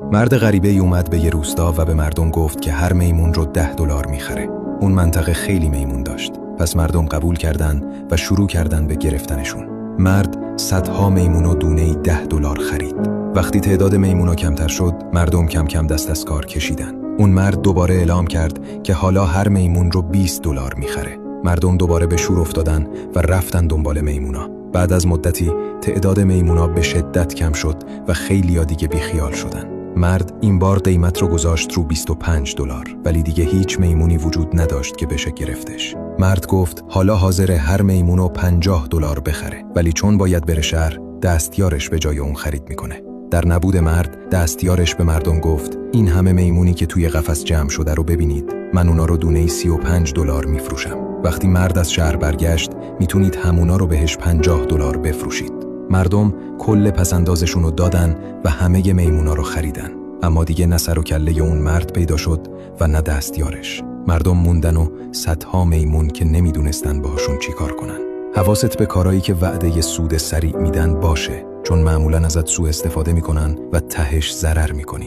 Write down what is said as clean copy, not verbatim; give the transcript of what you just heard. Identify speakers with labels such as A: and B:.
A: مرد غریبه‌ای اومد به یه روستا و به مردم گفت که هر میمون رو $10 میخره. اون منطقه خیلی میمون داشت. پس مردم قبول کردن و شروع کردن به گرفتنشون. مرد صدها میمون و دونه‌ای $10 خرید. وقتی تعداد میمونا کمتر شد، مردم کم کم دست از کار کشیدن. اون مرد دوباره اعلام کرد که حالا هر میمون رو $20 میخره. مردم دوباره به شور افتادن و رفتن دنبال میمونا. بعد از مدتی تعداد میمونا به شدت کم شد و خیلیا دیگه بیخیال شدن. مرد این بار قیمت رو گذاشت رو $25، ولی دیگه هیچ میمونی وجود نداشت که بشه گرفتش. مرد گفت حالا حاضر هر میمونو $50 بخره، ولی چون باید بره شهر، دستیارش به جای اون خرید میکنه. در نبود مرد، دستیارش به مردم گفت این همه میمونی که توی قفس جمع شده رو ببینید، من اونا رو دونه‌ای $35 میفروشم. وقتی مرد از شهر برگشت، میتونید همونا رو بهش $50 بفروشید. مردم کل پسندازشون رو دادن و همه میمونا رو خریدن. اما دیگه نه سر و کله اون مرد پیدا شد و نه دستیارش. مردم موندن و صدها میمون که نمیدونستن باهاشون چی کار کنن. حواست به کارایی که وعده سود سریع میدن باشه، چون معمولاً ازت سوء استفاده میکنن و تهش ضرر میکنی.